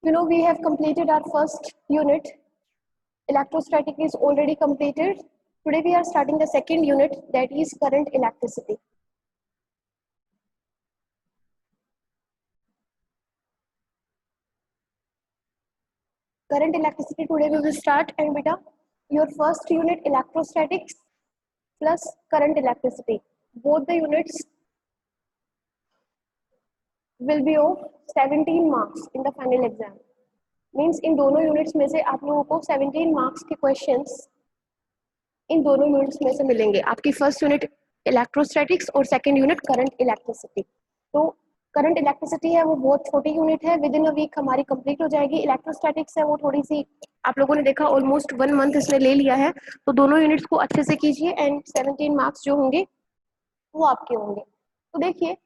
We have completed our first unit. Electrostatic is already completed. Today we are starting the second unit, that is current electricity. Current electricity today we will start, and beta, your first unit electrostatics plus current electricity. Both the units will be of 17 marks in the final exam. Means इन दोनों units में से आप लोगों को 17 marks के questions in दोनों units में से मिलेंगे. आपकी फर्स्ट यूनिट इलेक्ट्रोस्टैटिक्स और सेकंड यूनिट करंट इलेक्ट्रिसिटी. तो करंट इलेक्ट्रिसिटी है वो बहुत छोटी यूनिट है, विद इन अ वीक हमारी कंप्लीट हो जाएगी. इलेक्ट्रोस्टैटिक्स है वो थोड़ी सी, आप लोगों ने देखा ऑलमोस्ट 1 मंथ इसने ले लिया है. तो दोनों यूनिट्स को अच्छे से कीजिए एंड 17 मार्क्स जो होंगे वो आपके होंगे. तो देखिए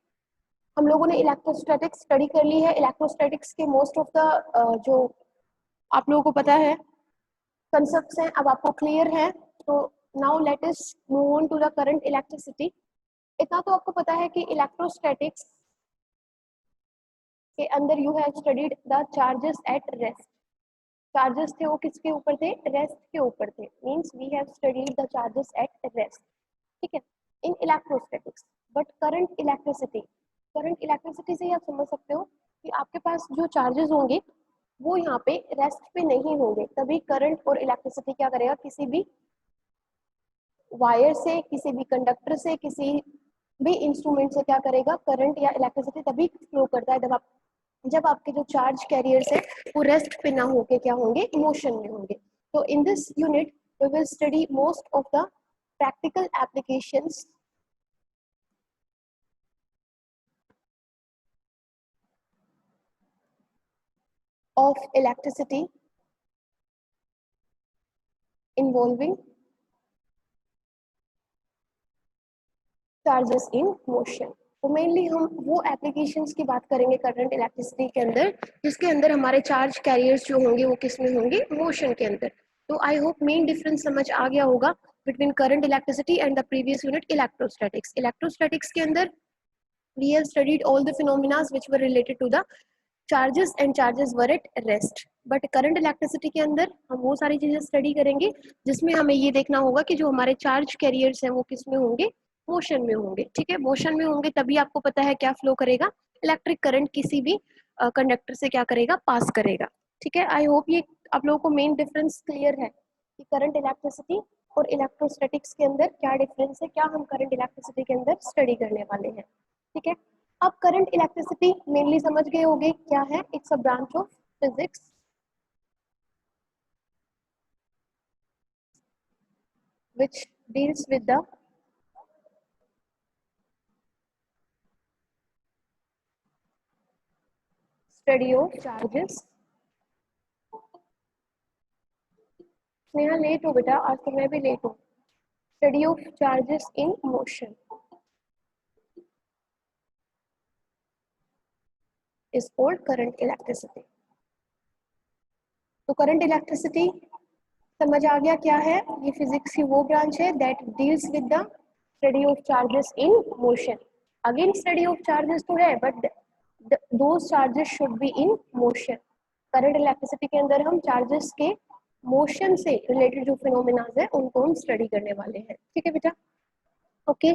हम लोगों ने इलेक्ट्रोस्टैटिक्स स्टडी कर ली है. इलेक्ट्रोस्टैटिक्स के मोस्ट ऑफ द जो आप लोगों को पता है कंसेप्ट्स हैं, अब आपको क्लियर है. तो now let us move on to the current electricity. इतना तो आपको पता है कि इलेक्ट्रोस्टैटिक्स के अंदर you have studied the charges at rest. Charges थे वो किसके ऊपर थे? रेस्ट के ऊपर थे. Means we have studied the charges at rest. ठीक है, in electrostatics. But current electricity से आप समझ सकते हो कि आपके पास जो चार्जेस होंगे वो यहाँ पे रेस्ट पे नहीं होंगे. तभी करंट और इलेक्ट्रिसिटी क्या करेगा, किसी भी वायर से, किसी भी कंडक्टर से, किसी भी इंस्ट्रूमेंट से क्या करेगा, करंट या इलेक्ट्रिसिटी तभी फ्लो करता है जब आपके जो चार्ज कैरियर्स है वो रेस्ट पे ना होके क्या होंगे, मोशन में होंगे. तो in this unit we will study most of the practical applications of electricity involving charges in motion. तो मेनली हम वो एप्लीकेशंस की बात करेंगे करंट इलेक्ट्रिसिटी के अंदर जिसके अंदर हमारे चार्ज कैरियर्स जो होंगे वो किस में होंगे, मोशन के अंदर. तो आई होप मेन डिफरेंस समझ आ गया होगा between current electricity and the previous unit electrostatics. Electrostatics के अंदर we have studied all the phenomena which were related to the charges and charges were at rest. But current electricity के अंदर हम वो सारी चीजें स्टडी करेंगे जिसमें हमें ये देखना होगा कि जो हमारे चार्ज कैरियर्स हैं वो किस में होंगे, मोशन में होंगे. ठीक है, मोशन में होंगे तभी आपको पता है क्या फ्लो करेगा, इलेक्ट्रिक करंट किसी भी कंडक्टर से क्या करेगा, पास करेगा. ठीक है, आई होप ये आप लोगों को मेन डिफरेंस क्लियर है कि करंट इलेक्ट्रिसिटी और इलेक्ट्रोस्टैटिक्स के अंदर क्या डिफरेंस है, क्या हम करंट इलेक्ट्रिसिटी के अंदर स्टडी करने वाले हैं. ठीक है, अब करंट इलेक्ट्रिसिटी मेनली समझ गए होंगे क्या है. It's a branch of physics which deals with the study of charges. Sneha late हो बेटा, आज तो मैं भी लेट हूँ. Study of charges in motion is called current electricity. तो करंट इलेक्ट्रिसिटी समझ आ गया क्या है. ये फिजिक्स की वो ब्रांच है that deals with the study of charges in motion. Again study of charges तो है but those charges should be in motion. Current electricity के अंदर हम चार्जेस के मोशन से रिलेटेड जो फिनोमिनाज है उनको हम स्टडी करने वाले हैं. ठीक है बेटा, ओके.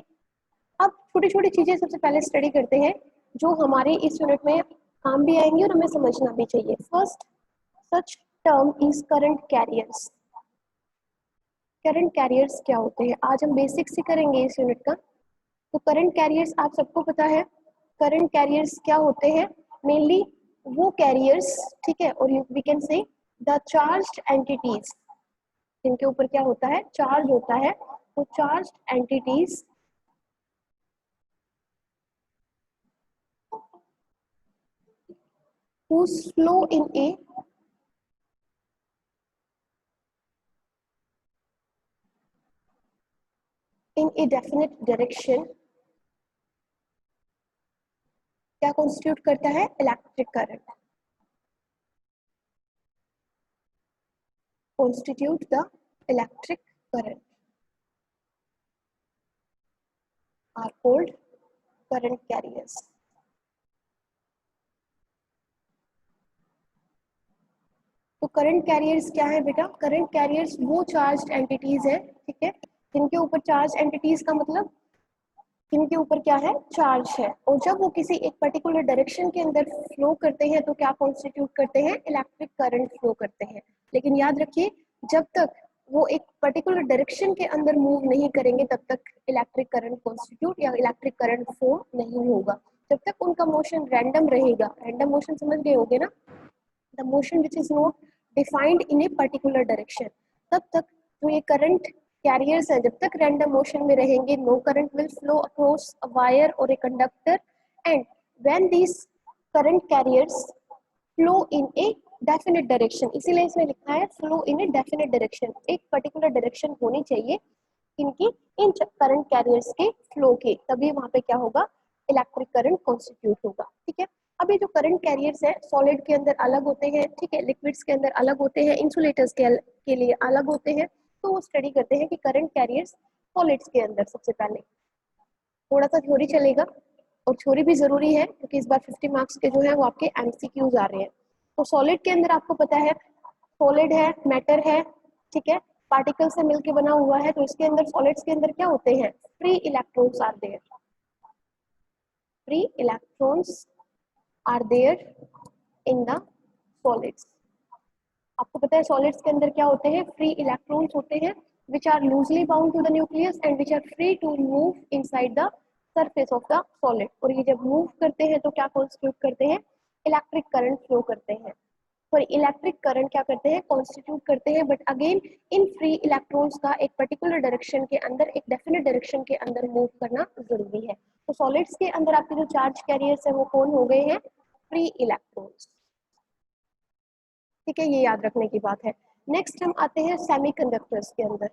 अब छोटी छोटी चीजें सबसे पहले स्टडी करते हैं जो हमारे इस यूनिट में काम भी आएंगी और हमें समझना भी चाहिए. First such term is current carriers. Current carriers क्या होते हैं आज हम बेसिक्स ही करेंगे इस यूनिट का. तो करंट कैरियर्स आप सबको पता है. करंट कैरियर्स क्या होते हैं, मेनली वो कैरियर्स, ठीक है, और we can say the charged entities जिनके ऊपर क्या होता है, चार्ज होता है. तो charged entities whose flow in a definite direction क्या कॉन्स्टिट्यूट करता है, electric current. constitute the electric current are called current carriers. तो करंट कैरियर्स क्या है बेटा? करंट कैरियर्स वो चार्ज एंटिटीज है, ठीक है, जिनके ऊपर चार्ज एंटिटीज का मतलब जिनके ऊपर क्या है? चार्ज है। और जब वो किसी एक पर्टिकुलर डायरेक्शन के अंदर फ्लो करते हैं तो क्या कॉन्स्टिट्यूट करते हैं? इलेक्ट्रिक करंट फ्लो करते हैं। लेकिन याद रखिए, जब तक वो एक पर्टिकुलर डायरेक्शन के अंदर मूव नहीं करेंगे तब तक इलेक्ट्रिक करंट कॉन्स्टिट्यूट या इलेक्ट्रिक करंट फ्लो नहीं होगा। जब तक उनका मोशन रैंडम रहेगा, रैंडम मोशन समझ गए होगे ना, the motion which is not defined in a particular direction, तब तक जो ये करंट कैरियर्स है जब तक रैंडम मोशन में रहेंगे, no current will flow across a wire और a conductor, and when these current carriers flow in a definite direction, इसीलिए इसमें लिखा है flow in a definite direction, एक पर्टिकुलर डायरेक्शन होनी चाहिए इनकी, इन करंट कैरियर्स के फ्लो के, तभी वहां पे क्या होगा? इलेक्ट्रिक करंट कॉन्स्टिट्यूट होगा, ठीक है। अब ये जो करंट कैरियर्स है सॉलिड के अंदर अलग होते हैं, ठीक है, लिक्विड्स के अंदर अलग होते हैं, इंसुलेटर्स के लिए अलग होते हैं। तो वो स्टडी करते हैं कि करंट कैरियर्स सॉलिड्स के अंदर सबसे पहले थोड़ा सा थ्योरी चलेगा, और थ्योरी भी जरूरी है क्योंकि इस बार 50 मार्क्स के जो है वो आपके एमसीक्यूज आ रहे हैं। तो सॉलिड के अंदर आपको पता है सॉलिड है, मैटर है, ठीक है, पार्टिकल से मिलके बना हुआ है, तो इसके अंदर सॉलिड्स के अंदर क्या होते हैं? Free electrons are there, free electrons are there in the solids. आपको पता है सॉलिड्स के अंदर क्या होते हैं? फ्री इलेक्ट्रॉन्स होते हैं which are loosely bound to the nucleus and which are free to move inside the surface of the solid। और ये जब मूव करते हैं तो क्या कॉन्स्टिट्यूट करते हैं? इलेक्ट्रिक करंट फ्लो करते हैं। और इलेक्ट्रिक करंट क्या करते हैं? कॉन्स्टिट्यूट करते हैं। But again in free electrons का एक पर्टिकुलर डायरेक्शन के अंदर, एक डेफिनेट डायरेक्शन के अंदर मूव करना जरूरी है। तो सॉलिड्स के अंदर आपके जो चार्ज कैरियर्स है वो कौन हो गए हैं? फ्री इलेक्ट्रॉन्स, ठीक है, ये याद रखने की बात है। नेक्स्ट हम आते हैं सेमीकंडक्टर्स के अंदर।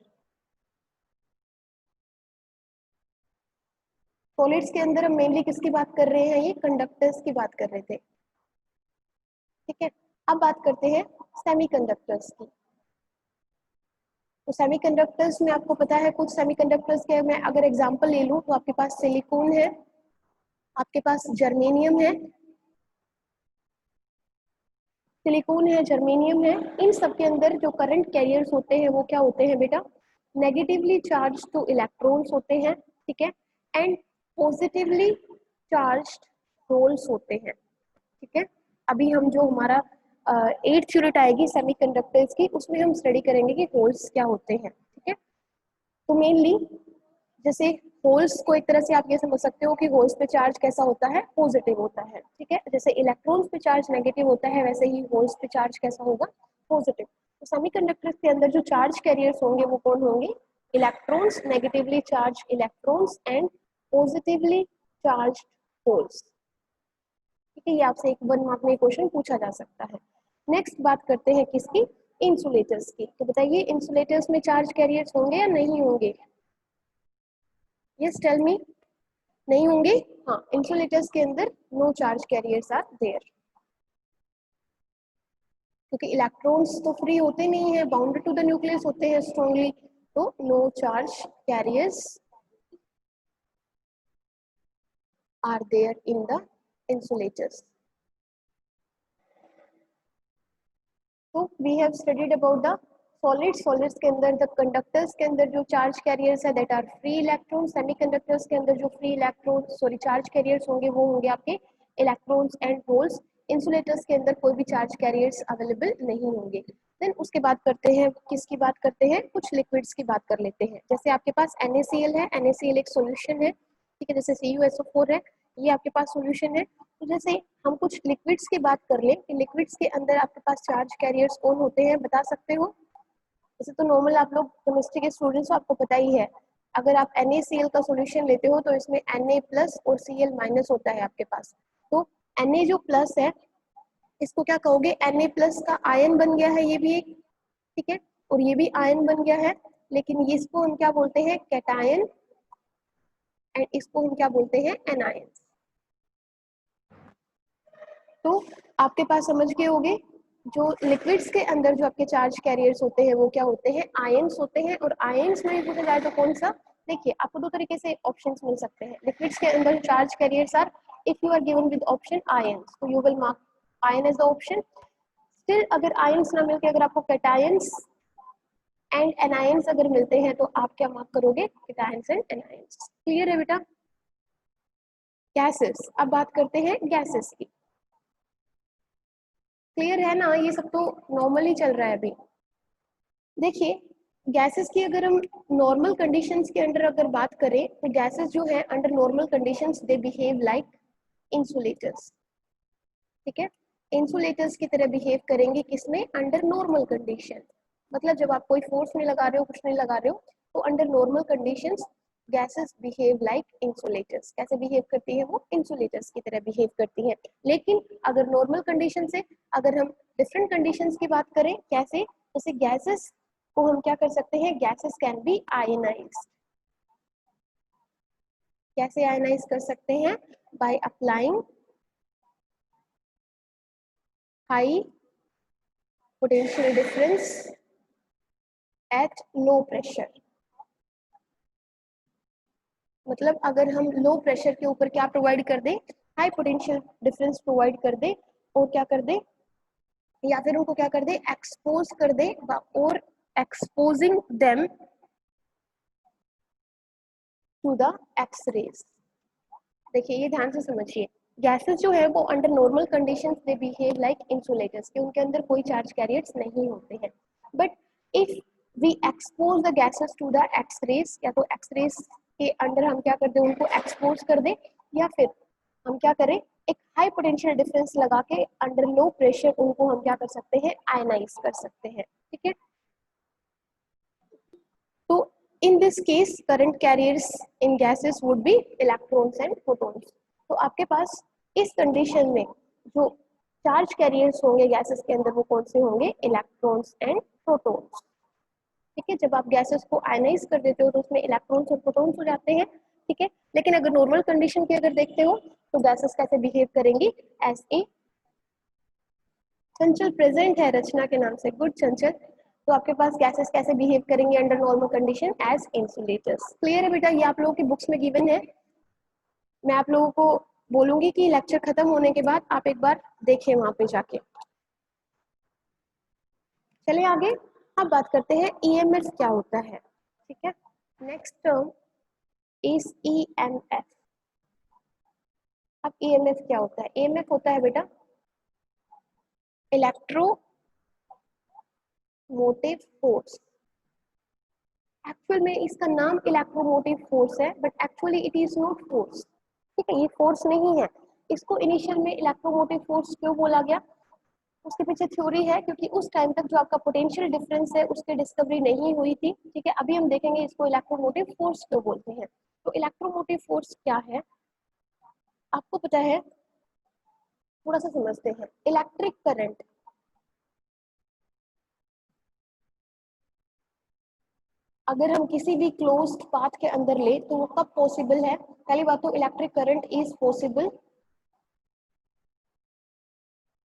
सॉलिड्स के अंदर हम मेनली किसकी बात कर रहे हैं? ये कंडक्टर्स की बात कर रहे थे, ठीक है। अब बात करते हैं सेमीकंडक्टर्स की। तो सेमीकंडक्टर्स में आपको पता है कुछ सेमीकंडक्टर्स के मैं अगर एग्जांपल ले लूं तो आपके पास सिलिकॉन है, आपके पास जर्मेनियम है, सिलिकॉन है, जर्मेनियम है। इन सब के अंदर जो करंट कैरियर्स होते हैं वो क्या होते हैं बेटा? नेगेटिवली चार्ज टू इलेक्ट्रॉन्स होते हैं, ठीक है, एंड पॉजिटिवली चार्ज्ड होल्स होते हैं, ठीक है। अभी हम जो हमारा 8th यूनिट आएगी सेमीकंडक्टर्स की, उसमें हम स्टडी करेंगे कि होल्स क्या होते हैं, ठीक है। तो मेनली जैसे होल्स को एक तरह से आप ये समझ सकते हो कि होल्स पे चार्ज कैसा होता है? पॉजिटिव होता है, ठीक है। जैसे इलेक्ट्रॉन्स पे चार्ज नेगेटिव होता है वैसे ही होल्स पे चार्ज कैसा होगा? पॉजिटिव। तो सेमीकंडक्टर्स के अंदर जो चार्ज कैरियर्स होंगे वो कौन होंगे? Electrons, negatively charge electrons and positively charge holes, ठीक है। ये आपसे एक 1 मार्क में क्वेश्चन पूछा जा सकता है। नेक्स्ट बात करते हैं किसकी? इंसुलेटर्स की। तो बताइए इंसुलेटर्स में चार्ज कैरियर्स होंगे या नहीं होंगे? Yes tell me. नहीं होंगे? हाँ, इंसुलेटर्स के अंदर no charge carriers are there, क्योंकि इलेक्ट्रॉन्स तो फ्री होते नहीं है, बाउंडेड टू द न्यूक्लियस होते हैं स्ट्रॉन्गली, तो no charge carriers are there in the insulators. तो we have studied about the solids के अंदर द कंडक्टर्स के अंदर जो चार्ज कैरियर्स है that are free electron, semiconductors के अंदर जो free electron sorry charge carriers होंगे वो होंगे आपके इलेक्ट्रॉन्स एंड होल्स। इंसुलेटर्स के अंदर कोई भी चार्ज कैरियर्स अवेलेबल नहीं होंगे। देन उसके बाद करते हैं किसकी बात करते हैं? कुछ लिक्विड्स की बात कर लेते हैं। जैसे आपके पास NaCl है, NaCl एक सॉल्यूशन है, ठीक है, जैसे CuSO4 है, ये आपके पास सॉल्यूशन है। तो जैसे हम कुछ लिक्विड्स की बात कर लें कि लिक्विड्स के अंदर आपके पास चार्ज कैरियर्स कौन होते हैं, बता सकते हो? जैसे तो नॉर्मल आप लोग केमिस्ट्री के स्टूडेंट्स हो, आपको पता ही है, अगर आप NaCl का सॉल्यूशन लेते हो तो इसमें Na प्लस और Cl माइनस होता है आपके पास। तो Na जो प्लस है इसको क्या कहोगे? Na प्लस का आयन बन गया है ये भी एक, ठीक है, और ये भी आयन बन गया है, लेकिन ये इसको हम क्या बोलते हैं? कैटायन, एंड इसको हम क्या बोलते हैं? एनायन। तो आपके पास समझ गए होंगे जो लिक्विड्स के अंदर जो आपके चार्ज कैरियर्स होते हैं वो क्या होते हैं? आयंस होते हैं। और आयंस में पूछा जाए तो कौन सा? देखिए आपको दो तरीके से ऑप्शंस मिल सकते हैं। लिक्विड्स के अंदर charge carriers are, if you are given with option ions तो you will mark ion as the option. Still अगर आयंस ना मिलके अगर आपको कैटायंस एंड एनायंस अगर मिलते हैं तो आप क्या मार्क करोगे, कैटायंस एंड एनायंस। क्लियर है बेटा। गैसेस, अब बात करते हैं गैसेस की। क्लियर है ना, ये सब तो नॉर्मली चल रहा है अभी। देखिए गैसेस की अगर हम नॉर्मल कंडीशंस के अंडर अगर बात करें तो गैसेस जो है under normal conditions they behave like insulators. ठीक है, इंसुलेटर्स की तरह बिहेव करेंगे किसमें, अंडर नॉर्मल कंडीशन। मतलब जब आप कोई फोर्स नहीं लगा रहे हो, कुछ नहीं लगा रहे हो, तो under normal conditions gases behave like insulators. कैसे बिहेव करती है वो, इंसुलेटर्स की तरह बिहेव करती हैं। लेकिन अगर नॉर्मल कंडीशन से अगर हम डिफरेंट कंडीशंस की बात करें, कैसे, जैसे गैसेस को हम क्या कर सकते हैं, गैसेस कैन बी आयनाइज्ड। कैसे आयनाइज कर सकते हैं, by applying high potential difference at low pressure. मतलब अगर हम लो प्रेशर के ऊपर क्या प्रोवाइड कर दें, हाई पोटेंशियल डिफरेंस प्रोवाइड कर दें, और क्या कर दें, या फिर उनको क्या कर दें, एक्सपोज कर दें, और exposing them to the X rays. देखिए ये ध्यान से समझिए, गैसेस जो है वो under normal conditions they behave like insulators, कि उनके अंदर कोई चार्ज कैरियर्स नहीं होते हैं। But if we expose the gases to the X rays, या तो एक्स रेज के अंडर हम क्या कर दें, उनको एक्सपोज कर दें, या फिर हम क्या करें, एक हाई पोटेंशियल डिफरेंस लगा के अंडर लो प्रेशर उनको हम क्या कर सकते हैं, आयनाइज कर सकते हैं। ठीक है, तो in this case current carriers in gases would be electrons and protons। तो आपके पास इस कंडीशन में जो चार्ज कैरियर्स होंगे गैसेस के अंदर वो कौन से होंगे, इलेक्ट्रॉन्स एंड प्रोटॉन्स। ठीक है, जब आप गैसेस को आयनाइज कर देते हो तो उसमें इलेक्ट्रॉन्स और प्रोटॉन्स हो जाते हैं। ठीक है, लेकिन अगर नॉर्मल कंडीशन की अगर देखते हो तो गैसेस कैसे बिहेव करेंगी, एज ए, चंचल प्रेजेंट है रचना के नाम से, गुड चंचल। तो आपके पास गैसेस कैसे बिहेव करेंगे under normal condition, as insulators. Clear है बेटा, ये आप लोगों की बुक्स में गिवन है। मैं आप लोगों को बोलूंगी कि लेक्चर खत्म होने के बाद आप एक बार देखिए वहां पे जाके। चलिए आगे, अब बात करते हैं ईएमएफ क्या होता है। ठीक है, नेक्स्ट टर्म इज ईएमएफ। अब ईएमएफ क्या होता है, ईएमएफ होता है बेटा इलेक्ट्रो मोटिव फोर्स। एक्चुअल में इसका नाम इलेक्ट्रोमोटिव फोर्स है, but actually it is not force. ठीक है, ये फोर्स नहीं है। इसको इनिशियल में इलेक्ट्रोमोटिव फोर्स क्यों बोला गया, उसके पीछे थ्योरी है, क्योंकि उस टाइम तक जो आपका पोटेंशियल डिफरेंस है उसकी डिस्कवरी नहीं हुई थी। ठीक है, अभी हम देखेंगे इसको इलेक्ट्रोमोटिव फोर्स क्यों बोलते हैं। तो इलेक्ट्रोमोटिव फोर्स क्या है, आपको पता है, थोड़ा सा समझते हैं। इलेक्ट्रिक करंट, अगर हम किसी भी क्लोज्ड पाथ के अंदर ले तो वो कब पॉसिबल है, पहली बात तो electric current is possible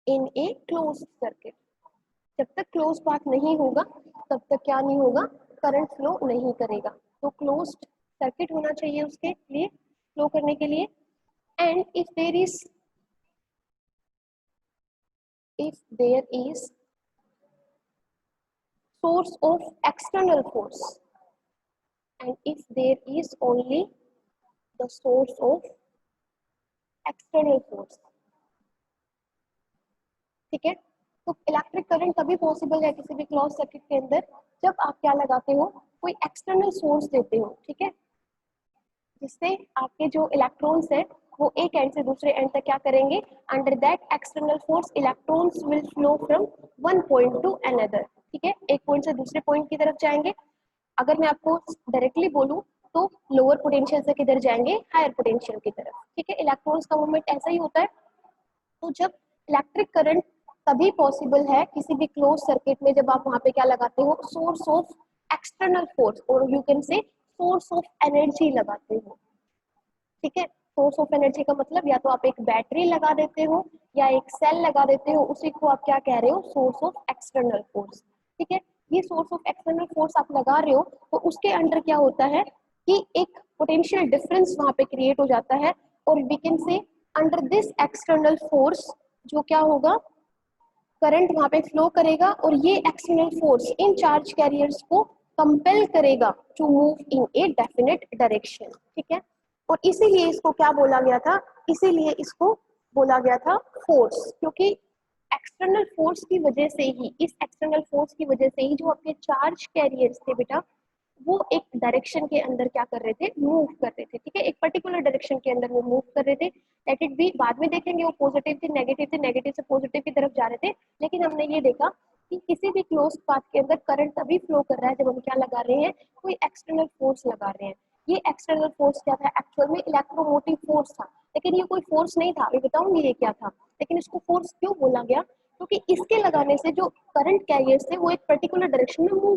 in a closed circuit. जब तक क्लोज पाथ नहीं होगा तब तक क्या नहीं होगा, करंट फ्लो नहीं करेगा। तो क्लोज्ड सर्किट होना चाहिए उसके लिए, फ्लो करने के लिए। And if there is source of external force, and if there is only the source of external force। ठीक है, तो इलेक्ट्रिक करंट तभी पॉसिबल है किसी भी क्लोज सर्किट के अंदर जब आप क्या लगाते हो, कोई एक्सटर्नल सोर्स देते हो। ठीक है, जिससे आपके जो इलेक्ट्रॉन्स है वो एक एंड से दूसरे एंड तक क्या करेंगे, under that external force electrons will flow from one point two another. ठीक है, एक पॉइंट से दूसरे पॉइंट की तरफ जाएंगे। अगर मैं आपको डायरेक्टली बोलूं तो लोअर पोटेंशियल से किधर जाएंगे, हायर पोटेंशियल की तरफ। ठीक है, इलेक्ट्रॉन्स का मूवमेंट ऐसा ही होता है। तो जब इलेक्ट्रिक करंट तभी पॉसिबल है किसी भी क्लोज सर्किट में जब आप वहां पे क्या लगाते हो, सोर्स ऑफ एक्सटर्नल फोर्स, और you can say source of energy लगाते हो। ठीक है, सोर्स ऑफ एनर्जी का मतलब या तो आप एक बैटरी लगा देते हो या एक सेल लगा देते हो, उसी को आप क्या कह रहे हो, सोर्स ऑफ एक्सटर्नल फोर्स। ठीक है, ये सोर्स ऑफ एक्सटर्नल फोर्स आप लगा रहे हो तो उसके अंडर क्या होता है कि एक पोटेंशियल डिफरेंस वहां पे क्रिएट हो जाता है, और we can say under this external force जो क्या होगा, करंट वहां पे फ्लो करेगा और ये एक्सटर्नल फोर्स इन चार्ज कैरियर्स को कंपेल करेगा to move in a definite direction, ठीक है। और इसीलिए इसको क्या बोला गया था, इसीलिए इसको बोला गया था फोर्स, क्योंकि एक्सटर्नल फोर्स की वजह से ही, इस एक्सटर्नल फोर्स की वजह से ही जो आपके चार्ज कैरियर्स थे बेटा, वो एक डायरेक्शन के अंदर क्या कर रहे थे, मूव कर रहे थे, ठीक है, एक पर्टिकुलर डायरेक्शन के अंदर वो मूव कर रहे थे। लेट इट बी, बाद में देखेंगे वो पॉजिटिव थे, नेगेटिव से पॉजिटिव की तरफ जा रहे थे, लेकिन हमने ये देखा कि किसी भी क्लोज पाथ के अंदर करंट तभी फ्लो कर रहा है जब हम क्या लगा रहे हैं, कोई एक्सटर्नल फोर्स लगा रहे हैं। ये एक्सटर्नल फोर्स क्या था, एक्चुअल में इलेक्ट्रोमोटिव फोर्स था, लेकिन ये कोई फोर्स नहीं था, अभी बताऊंगी ये क्या था। लेकिन इसको फोर्स क्यों बोला गया, क्योंकि इसके लगाने से जो करंट कैरियर्स थे वो एक पर्टिकुलर डायरेक्शन में मूव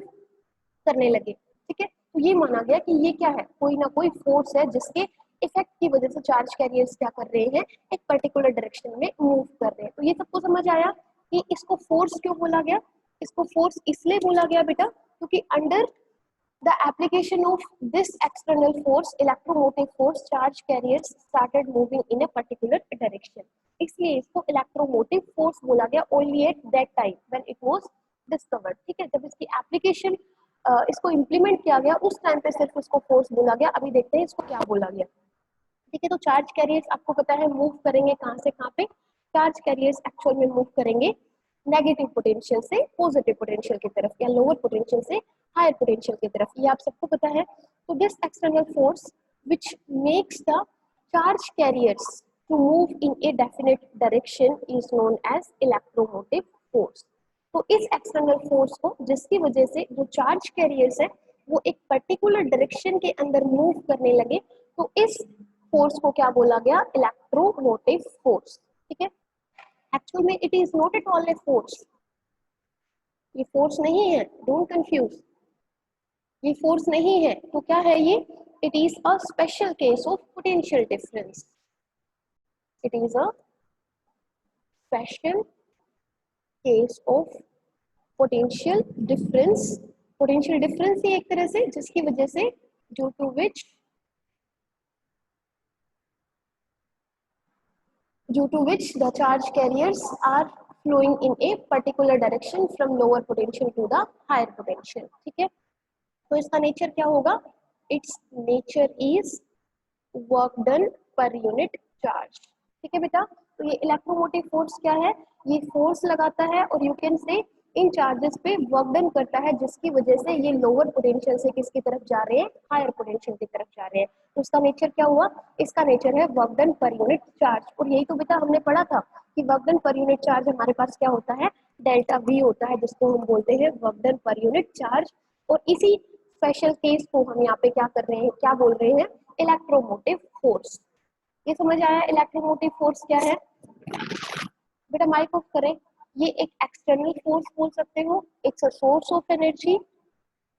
करने लगे, ठीक है। तो ये माना गया कि ये क्या है, कोई ना कोई फोर्स है जिसके इफेक्ट की वजह से चार्ज कैरियर्स क्या कर रहे हैं, एक पर्टिकुलर डायरेक्शन में मूव कर रहे हैं। तो ये सबको समझ आया कि इसको फोर्स क्यों बोला गया। इसको फोर्स इसलिए बोला गया बेटा क्योंकि under the application of this external force, electromotive force, charge carriers started moving in a particular direction. इसलिए इसको electromotive force बोला गया only at that time when it was discovered, ठीक है। जब इसकी एप्लीकेशन इसको इम्प्लीमेंट किया गया उस टाइम पे सिर्फ इसको फोर्स बोला गया। अभी देखते हैं इसको क्या बोला गया, ठीक है। तो चार्ज कैरियर्स आपको पता है मूव करेंगे कहाँ से कहाँ पे, चार्ज कैरियर्स एक्चुअल में मूव करेंगे नेगेटिव पोटेंशियल से पॉजिटिव पोटेंशियल की तरफ, या लोअर पोटेंशियल से हायर पोटेंशियल की तरफ, ये आप सबको पता है। तो this external force which makes the charge carriers to move in a definite direction is known as electromotive force. तो इस एक्सटर्नल फोर्स को, जिसकी वजह से जो चार्ज कैरियर्स है वो एक पर्टिकुलर डायरेक्शन के अंदर मूव करने लगे, तो इस फोर्स को क्या बोला गया, इलेक्ट्रोमोटिव फोर्स, ठीक है। एक्चुअल में it is not at all a force, ये फोर्स नहीं है, डोंट कंफ्यूज, ये फोर्स नहीं है। तो क्या है ये, it is a special case of potential difference, it is a special case of potential difference. Potential difference ही एक तरह से जिसकी वजह से due to which the charge carriers are flowing in a particular direction from lower potential to the higher potential, ठीक है। तो इसका नेचर क्या होगा, it's nature is work done पर यूनिट चार्ज, ठीक है बेटा। तो ये इलेक्ट्रोमोटिव फोर्स क्या है, ये फोर्स लगाता है और you can say in charges पे वर्क डन करता है, जिसकी वजह से ये लोअर पोटेंशियल से किसकी तरफ जा रहे हैं, हायर पोटेंशियल की तरफ जा रहे हैं। तो उसका नेचर क्या हुआ, इसका नेचर है वर्क डन पर यूनिट चार्ज। और यही तो बेटा हमने पढ़ा था कि वर्क डन पर यूनिट चार्ज हमारे पास क्या होता है, डेल्टा वी होता है, जिसको हम बोलते हैं वर्क डन पर यूनिट चार्ज। और इसी स्पेशल केस को हम यहाँ पे क्या कर रहे हैं, क्या बोल रहे हैं, इलेक्ट्रोमोटिव फोर्स। ये समझ आया इलेक्ट्रोमोटिव फोर्स क्या है। बेटा माइक ऑफ करें। ये एक एक्सटर्नल फोर्स बोल सकते हो, it's a source of energy,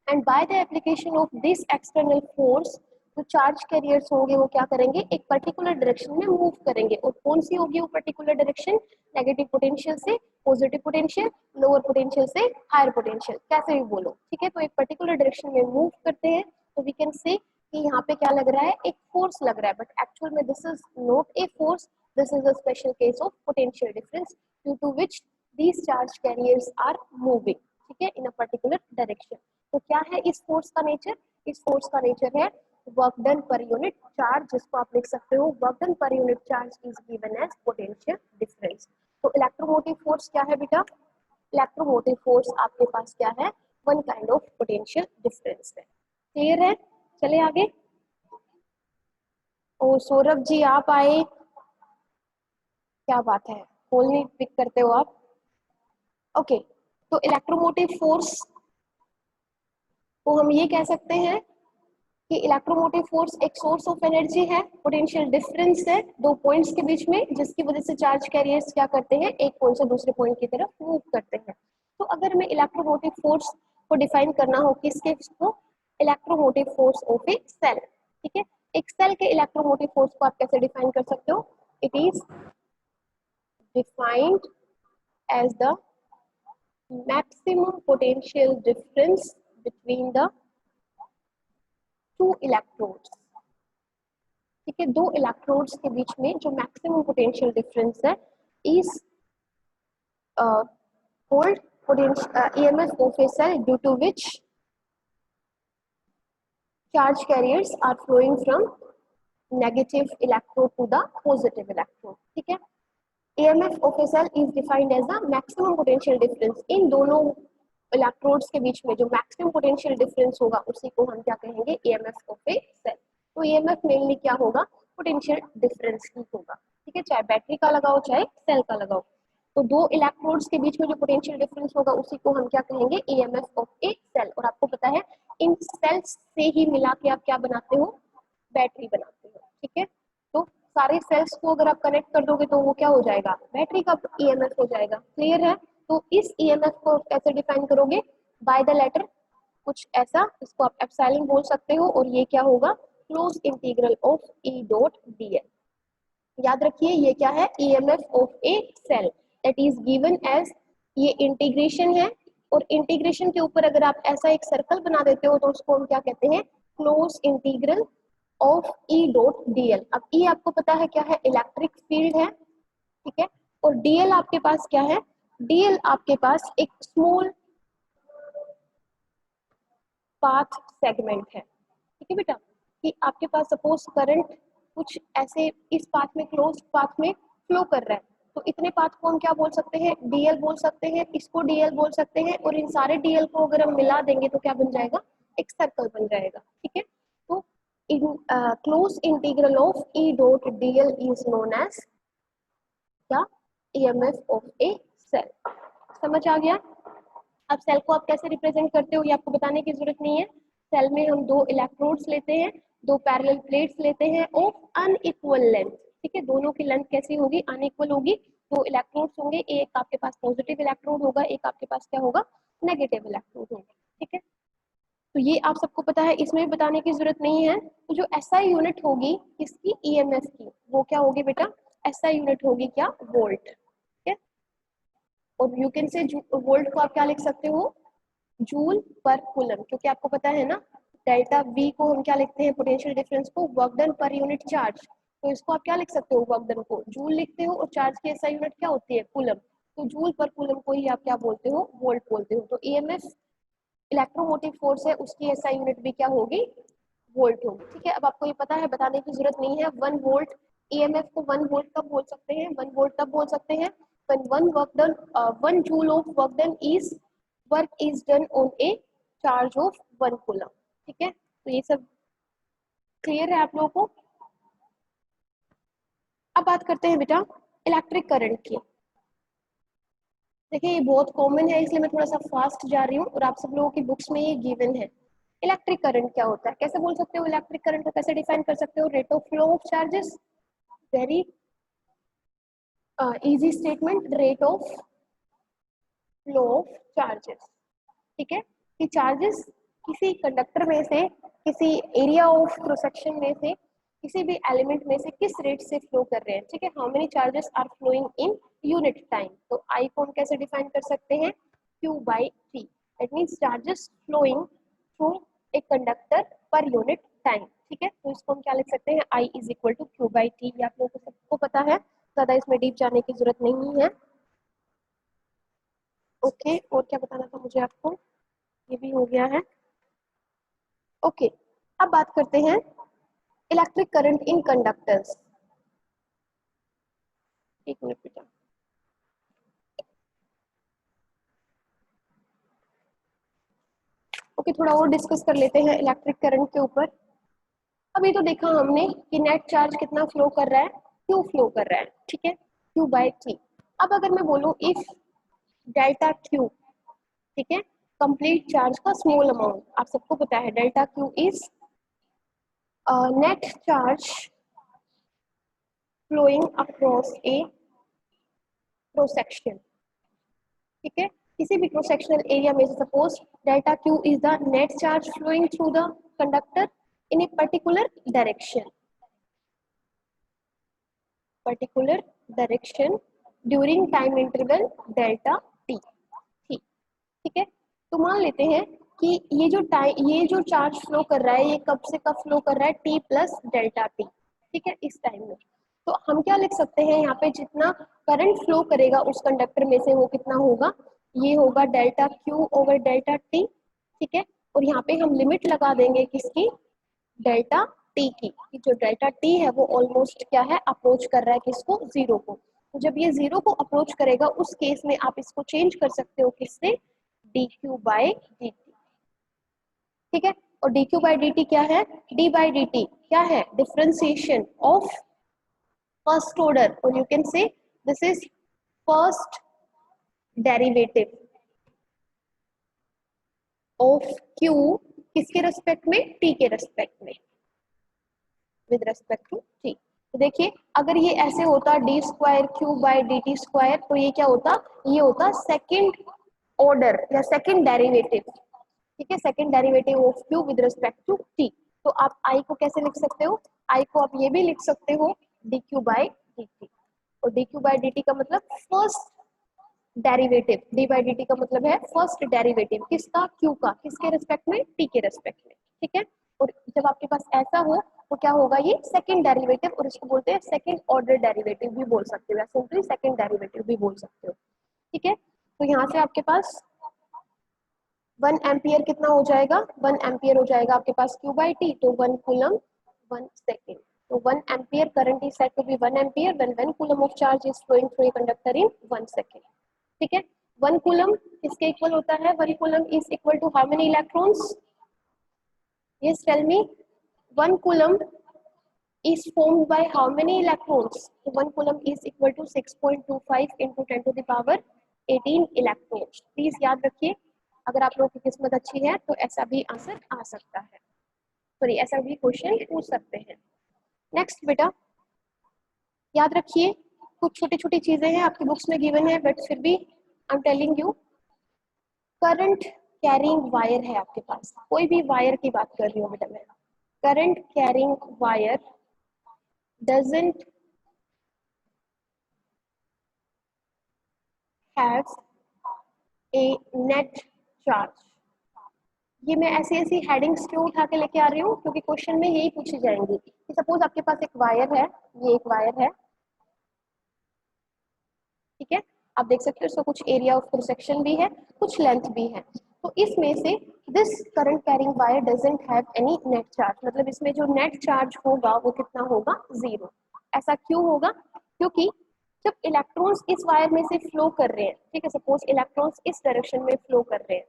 and by the application of this external force जो चार्ज कैरियर्स होंगे वो क्या करेंगे, एक पर्टिकुलर डायरेक्शन में मूव करेंगे। और कौन सी होगी वो पर्टिकुलर डायरेक्शन, नेगेटिव पोटेंशियल से पॉजिटिव पोटेंशियल, लोअर पोटेंशियल से हायर पोटेंशियल, कैसे भी बोलो, ठीक है। तो एक पर्टिकुलर डायरेक्शन में मूव करते हैं। तो वी कैन से कि यहाँ पे क्या लग रहा है, एक फोर्स लग रहा है, बट एक्चुअल में this is not a force, this is a special case of potential difference due to which these charge carriers are moving, ठीक है, in a particular direction। तो क्या है इस फोर्स का नेचर, इस फोर्स का नेचर है वर्क डन पर यूनिट चार्ज, जिसको आप लिख सकते हो वर्क डन पर unit charge is given as potential difference. तो इलेक्ट्रोमोटिव फोर्स क्या है बेटा, इलेक्ट्रोमोटिव फोर्स आपके पास क्या है, one kind of potential difference है। क्लियर है, चले आगे। ओ सौरभ जी आप आए, क्या बात है, कॉल नहीं पिक करते हो आप। ओके तो इलेक्ट्रोमोटिव फोर्स को हम ये कह सकते हैं कि इलेक्ट्रोमोटिव फोर्स एक सोर्स ऑफ एनर्जी है, पोटेंशियल डिफरेंस है दो पॉइंट्स के बीच में, जिसकी वजह से चार्ज कैरियर्स क्या करते हैं, एक पॉइंट से दूसरे पॉइंट की तरफ मूव करते हैं। तो अगर हमें इलेक्ट्रोमोटिव फोर्स को डिफाइन करना हो किसके, को electromotive force of a cell, ठीक है। एक सेल के इलेक्ट्रोमोटिव फोर्स को आप कैसे डिफाइन कर सकते हो, it is defined as the maximum potential difference between the two electrodes, ठीक है। दो इलेक्ट्रोड्स के बीच में जो मैक्सिमम पोटेंशियल डिफरेंस है is hold EMF of a cell due to which charge carriers are flowing from negative electrode to the positive electrode. ठीक है, EMF of a cell is defined as the maximum potential difference इन दोनों electrodes के बीच में जो maximum potential difference होगा उसी को हम क्या कहेंगे, EMF ऑफ ए सेल। तो EMF मेनली क्या होगा, पोटेंशियल डिफरेंस ही होगा। ठीक है, चाहे बैटरी का लगाओ चाहे सेल का लगाओ, तो दो इलेक्ट्रोड्स के बीच में जो पोटेंशियल डिफरेंस होगा उसी को हम क्या कहेंगे, EMF ऑफ ए सेल। और आपको पता है इन सेल्स से ही मिला के आप क्या बनाते हो, बैटरी बनाते हो। ठीक है, तो सारे सेल्स को अगर आप कनेक्ट कर दोगे तो वो क्या हो जाएगा, बैटरी का EMF हो जाएगा। क्लियर है? तो इस EMF को कैसे डिफाइन करोगे, बाय द लेटर, कुछ ऐसा, इसको आप एप्सिलॉन बोल सकते हो, और ये क्या होगा, close integral of E dot dl। याद रखिए ये क्या है, EMF of a cell that is given as, ये इंटीग्रेशन है, और इंटीग्रेशन के ऊपर अगर आप ऐसा एक सर्कल बना देते हो तो उसको हम क्या कहते हैं, close integral of E dot dl। अब E आपको पता है क्या है, इलेक्ट्रिक फील्ड है। ठीक है, और dl आपके पास क्या है, dl आपके पास एक स्मॉल पाथ सेगमेंट है। ठीक है बेटा, कि आपके पास सपोज करंट कुछ ऐसे इस पाथ में, क्लोज पाथ में फ्लो कर रहा है, तो इतने पाथ को हम क्या बोल सकते हैं, dl बोल सकते हैं, इसको dl बोल सकते हैं, और इन सारे dl को अगर हम मिला देंगे तो क्या बन जाएगा, एक सर्कल बन जाएगा। ठीक है, तो in close integral of E dot dl is known as क्या, EMF ऑफ ए सेल। समझ आ गया? अब सेल को आप कैसे रिप्रेजेंट करते हो ये आपको बताने की जरूरत नहीं है। सेल में हम दो इलेक्ट्रोड्स लेते हैं, दो पैरेलल प्लेट्स लेते हैं ऑफ अनइक्वल लेंथ। ठीक है, दोनों की लेंथ कैसी होगी, अनइक्वल होगी। दो इलेक्ट्रोड्स होंगे, एक आपके पास पॉजिटिव इलेक्ट्रोड होगा, एक आपके पास क्या होगा, नेगेटिव इलेक्ट्रोड होगा। ठीक है, तो ये आप सबको पता है, इसमें बताने की जरूरत नहीं है। तो जो SI यूनिट होगी इसकी EMF की, वो क्या होगी बेटा, SI यूनिट होगी क्या, वोल्ट। ठीक है, और यू कैन से वोल्ट को आप क्या लिख सकते हो, जूल पर कूलम, क्योंकि आपको पता है ना डेल्टा V को हम क्या लिखते हैं, पोटेंशियल डिफरेंस को वर्क डन पर यूनिट चार्ज। तो इसको आप क्या लिख सकते हो, वर्क डन को जूल लिखते हो, और चार्ज की SI यूनिट क्या होती है, कूलम। तो जूल पर कूलम को ही आप क्या बोलते हो, वोल्ट बोलते हो। तो EMF इलेक्ट्रोमोटिव फोर्स है, उसकी SI यूनिट भी क्या होगी, वोल्ट होगी। ठीक है, अब आपको ये पता है, बताने की जरूरत नहीं है। 1 वोल्ट EMF को 1 वोल्ट कब बोल सकते हैं, 1 वोल्ट तब बोल सकते हैं when 1 joule of work done is work is done on a charge of 1 coulomb। ठीक है, तो ये सब क्लियर है आप लोगों को। अब बात करते हैं बेटा इलेक्ट्रिक करंट की। देखिए ये बहुत कॉमन है, इसलिए मैं थोड़ा सा फास्ट जा रही हूँ, और आप सब लोगों की बुक्स में ये गिवन है। इलेक्ट्रिक करंट क्या होता है, कैसे बोल सकते हो, इलेक्ट्रिक करंट को कैसे डिफाइन कर सकते हो, rate of flow of charges, very easy statement, rate of flow of charges. ठीक है, कि चार्जेस किसी कंडक्टर में से, किसी एरिया ऑफ क्रॉस सेक्शन में से, किसी भी एलिमेंट में से किस रेट से फ्लो कर रहे हैं। ठीक है, how many charges are flowing in unit time. तो आई को हम कैसे डिफाइन कर सकते हैं, Q by T, that means charges flowing through a conductor per unit time. ठीक है, तो इसको हम क्या लिख सकते हैं, I is equal to Q by T। ये आप लोगों को सबको पता है, ज्यादा इसमें डीप जाने की जरूरत नहीं है। ओके, और क्या बताना था मुझे आपको, ये भी हो गया है। ओके, अब बात करते हैं इलेक्ट्रिक करंट इन कंडक्टर्स। एक मिनट बेटा, ओके, थोड़ा और डिस्कस कर लेते हैं इलेक्ट्रिक करंट के ऊपर। अभी तो देखा हमने कि नेट चार्ज कितना फ्लो कर रहा है, क्यू फ्लो कर रहा है। ठीक है, Q by T। अब अगर मैं बोलूं इफ डेल्टा Q, ठीक है, कंप्लीट चार्ज का स्मॉल अमाउंट, आप सबको पता है delta Q is net charge flowing across a cross section. ठीक है, किसी भी क्रॉस सेक्शनल एरिया में से suppose delta Q is the net charge flowing through the conductor in a particular direction during time interval delta T। ठीक है, तो मान लेते हैं कि ये जो चार्ज फ्लो कर रहा है, ये कब से कब फ्लो कर रहा है, T प्लस डेल्टा T। ठीक है, इस टाइम में तो हम क्या लिख सकते हैं, यहाँ पे जितना करंट फ्लो करेगा उस कंडक्टर में से वो कितना होगा, ये होगा delta Q over delta T, ठीक है। और यहाँ पे हम लिमिट लगा देंगे किसकी, डेल्टा टी की, कि जो डेल्टा टी है वो ऑलमोस्ट क्या है, अप्रोच कर रहा है किसको, जीरो को। तो जब ये जीरो को अप्रोच करेगा उस केस में आप इसको चेंज कर सकते हो किससे, D q by d T, ठीक है। और d q by d T क्या है, डी बाई डी टी क्या है, डिफरेंशिएशन ऑफ फर्स्ट ऑर्डर, और you can say this is first derivative of Q किसके रेस्पेक्ट में, टी के रेस्पेक्ट में, विद रेस्पेक्ट टू टी। तो देखिए अगर ये ऐसे होता D square Q by d T square, तो ये क्या होता, ये होता सेकंड ऑर्डर या सेकंड डेरिवेटिव, ठीक है, second derivative of Q with respect to T. तो आप आई को कैसे लिख सकते हो, आई को आप ये भी लिख सकते हो d q by d t, और d q by d t का मतलब first derivative, d by d t का मतलब है फर्स्ट डेरिवेटिव किसका, क्यू का, किसके रेस्पेक्ट में, टी के रेस्पेक्ट में, ठीक है। और जब आपके पास ऐसा हो तो क्या होगा, ये सेकंड डेरिवेटिव, और इसको बोलते हैं सेकंड ऑर्डर डेरिवेटिव भी बोल सकते हो, या सिंपली सेकंड डेरिवेटिव भी बोल सकते हो, ठीक है। तो यहाँ से आपके पास 1 एम्पियर कितना हो जाएगा, 1 एम्पियर हो जाएगा आपके पास क्यू बाई टी, तो 1 कूलम 1 सेकेंड। तो 1 ampere current is said to be 1 ampere when 1 coulomb of charge is flowing through a conductor in 1 second, ठीक है। 1 कूलम किसके इक्वल होता है, 1 coulomb is equal to how many electrons, yes tell me, 1 coulomb is formed by how many electrons, so 1 coulomb is equal to 6.25 into 10 to the power 18 electrons। Please याद रखिए, अगर आप लोगों की किस्मत अच्छी है तो ऐसा भी आंसर आ सकता है, सॉरी ऐसा भी क्वेश्चन पूछ सकते हैं। नेक्स्ट बेटा याद रखिए, कुछ छोटी छोटी चीजें हैं आपकी बुक्स में गिवन है, बट फिर भी I am telling you, current carrying wire है आपके पास, कोई भी वायर की बात कर रही हूँ बेटा मैं, current carrying wire doesn't have a net charge। ये मैं ऐसी ऐसी हेडिंग्स क्यों उठा के लेके आ रही हूँ, क्योंकि क्वेश्चन में यही पूछी जाएंगी कि सपोज आपके पास एक वायर है, ये एक वायर है, ठीक है, आप देख सकते हो इसका कुछ एरिया ऑफ क्रॉस सेक्शन भी है, कुछ लेंथ भी है। तो इसमें से this current carrying wire doesn't have any net charge, मतलब इसमें जो नेट चार्ज होगा वो कितना होगा, जीरो। ऐसा क्यों होगा, क्योंकि जब इलेक्ट्रॉन्स इस वायर में से फ्लो कर रहे हैं, ठीक है, सपोज इलेक्ट्रॉन्स इस डायरेक्शन में फ्लो कर रहे हैं,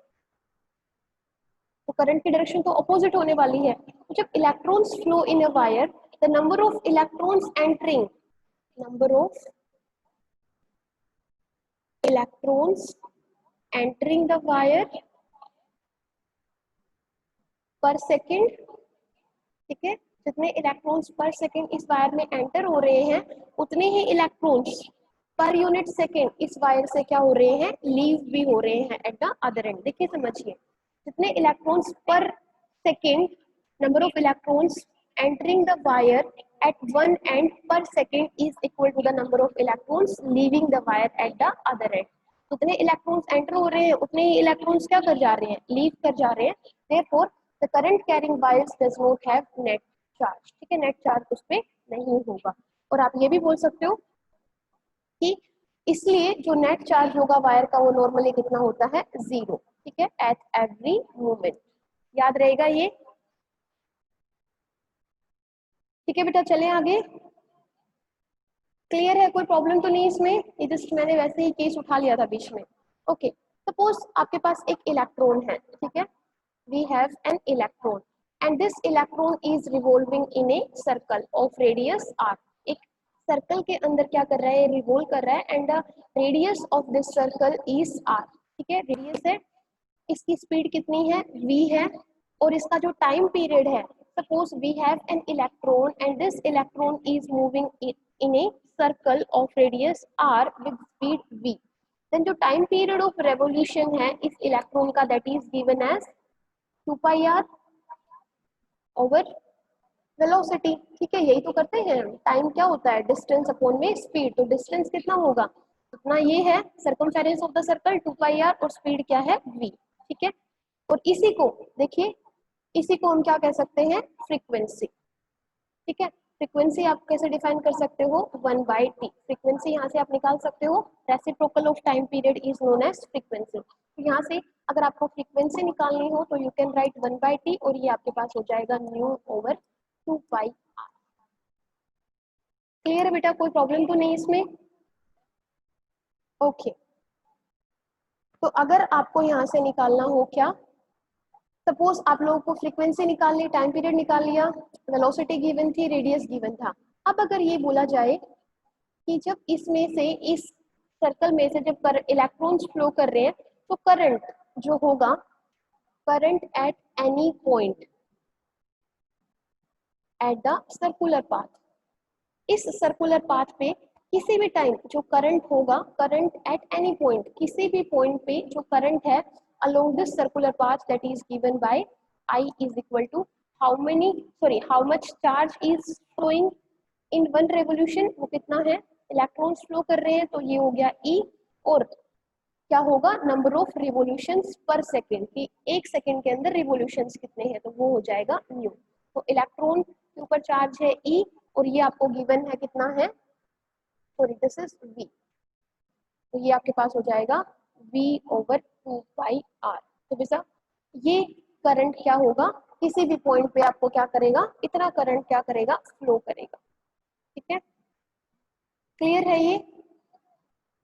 तो करंट की डायरेक्शन तो अपोजिट होने वाली है। तो जब electrons flow in a wire, the number of electrons entering, number of electrons entering the wire per second, ठीक है, जितने इलेक्ट्रॉन्स पर सेकंड इस वायर में एंटर हो रहे हैं, उतने ही इलेक्ट्रॉन्स पर यूनिट सेकंड इस वायर से क्या हो रहे हैं, लीव भी हो रहे हैं एट द अदर एंड। देखिए समझिए, जितने इलेक्ट्रॉन्स पर second, number of electrons entering the wire at one end per second is equal to the number of electrons leaving the wire at the other end। उतने electrons enter हो रहे हैं, उतने ही electrons क्या कर जा रहे हैं, लीव कर जा रहे हैं। therefore the current carrying wires does not have net charge, ठीक है, नेट चार्ज उस पे नहीं होगा। और आप ये भी बोल सकते हो कि इसलिए जो नेट चार्ज होगा वायर का वो नॉर्मली कितना होता है, जीरो, ठीक है, एट एवरी मोमेंट। याद रहेगा ये, ठीक है बेटा, चलें आगे। क्लियर है, कोई प्रॉब्लम तो नहीं इसमें, ये जस्ट मैंने वैसे ही केस उठा लिया था बीच में। ओके, सपोज आपके पास एक इलेक्ट्रॉन है, ठीक है, we have an electron and this electron is revolving in a circle of radius R. एक सर्कल के अंदर क्या कर रहा है, रिवॉल्व कर रहा है, and the radius of this circle is R, ठीक है, रेडियस है, इसकी स्पीड कितनी है, v है, और इसका जो टाइम पीरियड है, suppose we have an electron and this electron is moving in a circle of radius r with speed v, then जो time period of revolution है इस electron का, that is given as 2 pi r over velocity, ठीक है, यही तो करते हैं हम। टाइम क्या होता है, डिस्टेंस अपॉन में स्पीड, तो डिस्टेंस कितना होगा, उतना ये है, circumference of the circle 2 pi r, और स्पीड क्या है, v, ठीक है। और इसी को देखिए, इसी को हम क्या कह सकते हैं, फ्रीक्वेंसी, ठीक है। फ्रीक्वेंसी आप कैसे डिफाइन कर सकते हो, 1/t। फ्रीक्वेंसी यहाँ से आप निकाल सकते हो, reciprocal of time period is known as frequency. तो यहाँ से अगर आपको फ्रीक्वेंसी निकालनी हो तो यू कैन राइट 1/t और ये आपके पास हो जाएगा nu over 2 pi R. Clear है बेटा, कोई प्रॉब्लम तो नहीं इसमें? ओके तो अगर आपको यहाँ से निकालना हो क्या, सपोज आप लोगों को फ्रीक्वेंसी निकालनी, टाइम पीरियड निकाल लिया, वेलोसिटी गिवन थी, रेडियस गिवन था। अब अगर ये बोला जाए कि जब इसमें से, इस सर्कल में से जब इलेक्ट्रॉन्स फ्लो कर रहे हैं तो करंट जो होगा, current eight any point at the circular path, इस सर्कुलर पाथ पे किसी भी टाइम जो करंट होगा, करंट एट एनी पॉइंट, किसी भी पॉइंट पे जो करंट है along this circular path that is given by I is equal to how much charge is flowing in one revolution, वो कितना है, इलेक्ट्रॉन्स फ्लो कर रहे हैं तो ये हो गया E, और क्या होगा, number of revolutions per second, कि एक सेकेंड के अंदर रिवोल्यूशंस कितने हैं, तो वो हो जाएगा न्यू। तो इलेक्ट्रॉन के ऊपर चार्ज है E और ये आपको गिवन है कितना है, सॉरी दिस इज V, तो ये आपके पास हो जाएगा V ओवर 2 पाई R। तो बेटा ये करंट क्या होगा, किसी भी पॉइंट पे आपको क्या करेगा, इतना करंट क्या करेगा, फ्लो करेगा। ठीक है, क्लियर है ये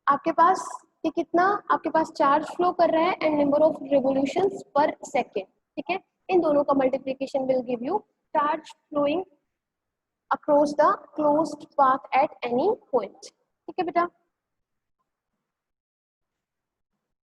आपके पास कि कितना आपके पास चार्ज फ्लो कर रहा है and number of revolutions per second. ठीक है, इन दोनों का multiplication will give you charge flowing across the closed path at any point. ठीक है बेटा,